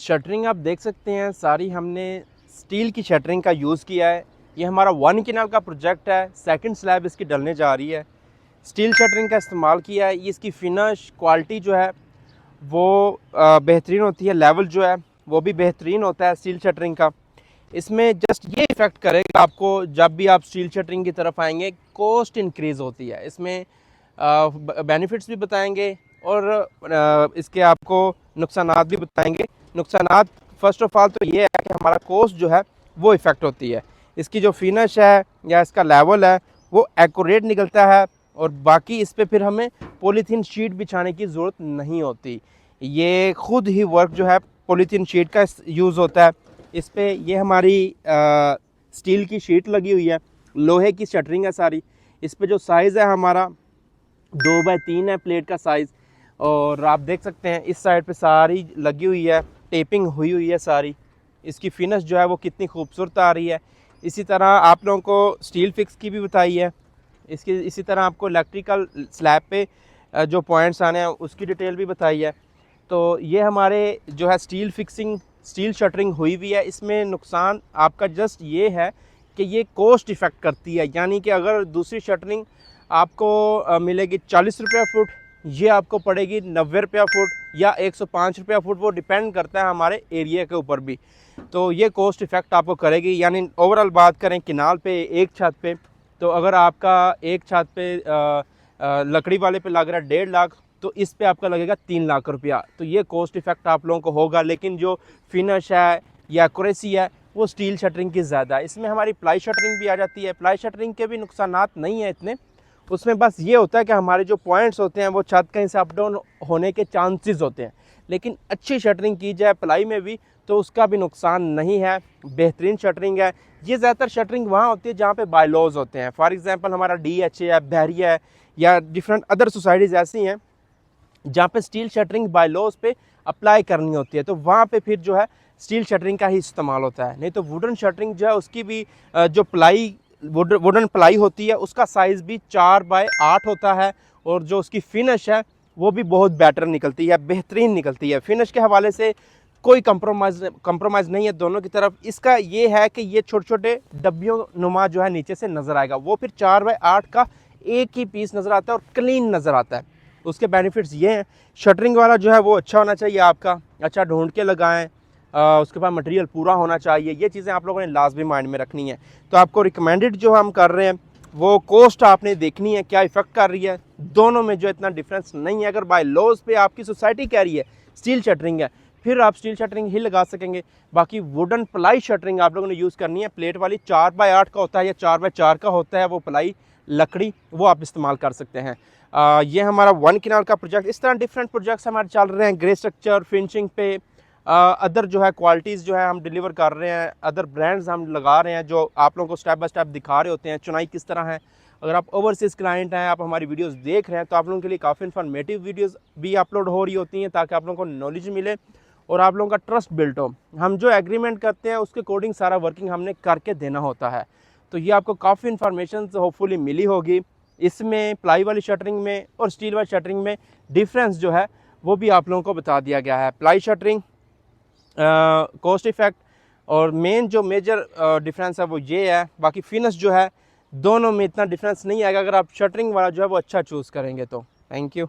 Shuttering आप देख सकते हैं सारी हमने स्टील की शटरिंग का यूज़ किया है। ये हमारा 1 किनाल का प्रोजेक्ट है, सेकंड स्लैब इसकी डलने जा रही है। स्टील शटरिंग का इस्तेमाल किया है। ये इसकी फिनिश क्वालिटी जो है वो बेहतरीन होती है, लेवल जो है वो भी बेहतरीन होता है स्टील शटरिंग का। इसमें जस्ट ये इफ़ेक्ट करेगा आपको, जब भी आप स्टील शटरिंग की तरफ आएंगे कॉस्ट इंक्रीज़ होती है। इसमें बेनिफिट्स भी बताएंगे और इसके आपको नुकसानात भी बताएंगे। नुकसानात फर्स्ट ऑफ ऑल तो ये है कि हमारा कॉस्ट जो है वो इफ़ेक्ट होती है। इसकी जो फिनिश है या इसका लेवल है वो एक्यूरेट निकलता है, और बाकी इस पर फिर हमें पॉलीथीन शीट बिछाने की ज़रूरत नहीं होती। ये ख़ुद ही वर्क जो है पॉलीथीन शीट का यूज़ होता है। इस पर ये हमारी स्टील की शीट लगी हुई है, लोहे की शटरिंग है सारी। इस पर जो साइज़ है हमारा 2x3 है प्लेट का साइज़, और आप देख सकते हैं इस साइड पे सारी लगी हुई है, टेपिंग हुई है सारी। इसकी फिनिश जो है वो कितनी खूबसूरत आ रही है। इसी तरह आप लोगों को स्टील फिक्स की भी बताई है। इसी तरह आपको इलेक्ट्रिकल स्लैब पे जो पॉइंट्स आने हैं उसकी डिटेल भी बताई है। तो ये हमारे जो है स्टील फिक्सिंग, स्टील शटरिंग हुई हुई है। इसमें नुकसान आपका जस्ट ये है कि ये कॉस्ट इफ़ेक्ट करती है, यानी कि अगर दूसरी शटरिंग आपको मिलेगी 40 रुपये फुट, ये आपको पड़ेगी 90 रुपया फुट या 105 रुपया फुट, वो डिपेंड करता है हमारे एरिया के ऊपर भी। तो ये कॉस्ट इफ़ेक्ट आपको करेगी। यानी ओवरऑल बात करें किनाल पे एक छत पे, तो अगर आपका एक छत पे लकड़ी वाले पे लग रहा है 1.5 लाख, तो इस पे आपका लगेगा 3 लाख रुपया। तो ये कॉस्ट इफ़ेक्ट आप लोगों को होगा। लेकिन जो फिनिश है या एक्यूरेसी है वो स्टील शटरिंग की ज़्यादा है। इसमें हमारी प्लाई शटरिंग भी आ जाती है। प्लाई शटरिंग के भी नुकसानात नहीं है इतने, उसमें बस ये होता है कि हमारे जो पॉइंट्स होते हैं वो छत कहीं से अप डाउन होने के चांसेस होते हैं। लेकिन अच्छी शटरिंग की जाए प्लाई में भी तो उसका भी नुकसान नहीं है, बेहतरीन शटरिंग है। ये ज़्यादातर शटरिंग वहाँ होती है जहाँ पे बायलॉज होते हैं। फॉर एग्जांपल हमारा DHA है, बहरिया है, या डिफरेंट अदर सोसाइटीज़ ऐसी हैं जहाँ पे स्टील शटरिंग बायलॉज पे अप्लाई करनी होती है, तो वहाँ पे फिर जो है स्टील शटरिंग का ही इस्तेमाल होता है। नहीं तो वुडन शटरिंग जो है उसकी भी जो प्लाई वुडन प्लाई होती है उसका साइज़ भी 4x8 होता है, और जो उसकी फिनिश है वो भी बहुत बेटर निकलती है, बेहतरीन निकलती है। फिनिश के हवाले से कोई कंप्रोमाइज़ नहीं है दोनों की तरफ। इसका ये है कि ये छोटे छोटे डब्बियों नुमा जो है नीचे से नज़र आएगा, वो फिर 4x8 का एक ही पीस नज़र आता है और क्लीन नज़र आता है। उसके बेनिफिट्स ये हैं, शटरिंग वाला जो है वो अच्छा होना चाहिए, आपका अच्छा ढूंढ के लगाएं, उसके बाद मटेरियल पूरा होना चाहिए। ये चीज़ें आप लोगों ने लाजमी माइंड में रखनी है। तो आपको रिकमेंडेड जो हम कर रहे हैं वो कॉस्ट आपने देखनी है क्या इफ़ेक्ट कर रही है। दोनों में जो इतना डिफरेंस नहीं है। अगर बाय लॉज पे आपकी सोसाइटी कह रही है स्टील शटरिंग है, फिर आप स्टील शटरिंग ही लगा सकेंगे। बाकी वुडन प्लाई शटरिंग आप लोगों ने यूज़ करनी है, प्लेट वाली 4x8 का होता है या 4x4 का होता है वो प्लाई लकड़ी, वो आप इस्तेमाल कर सकते हैं। ये हमारा 1 किनाल का प्रोजेक्ट। इस तरह डिफरेंट प्रोजेक्ट्स हमारे चल रहे हैं ग्रे स्ट्रक्चर, फिनिशिंग पे, अदर जो है क्वालिटीज़ जो है हम डिलीवर कर रहे हैं, अदर ब्रांड्स हम लगा रहे हैं जो आप लोगों को स्टेप बाय स्टेप दिखा रहे होते हैं चुनाई किस तरह है। अगर आप ओवरसीज़ क्लाइंट हैं, आप हमारी वीडियोस देख रहे हैं, तो आप लोगों के लिए काफ़ी इन्फॉर्मेटिव वीडियोस भी अपलोड हो रही होती हैं ताकि आप लोगों को नॉलेज मिले और आप लोगों का ट्रस्ट बिल्ड हो। हम जो एग्रीमेंट करते हैं उसके अकॉर्डिंग सारा वर्किंग हमने करके देना होता है। तो ये आपको काफ़ी इन्फॉर्मेशन होपफुली मिली होगी। इसमें प्लाई वाली शटरिंग में और स्टील वाली शटरिंग में डिफरेंस जो है वो भी आप लोगों को बता दिया गया है। प्लाई शटरिंग कॉस्ट इफ़ेक्ट और मेन जो मेजर डिफरेंस है वो ये है। बाकी फिनिश जो है दोनों में इतना डिफरेंस नहीं आएगा अगर आप शटरिंग वाला जो है वो अच्छा चूज़ करेंगे तो। Thank you.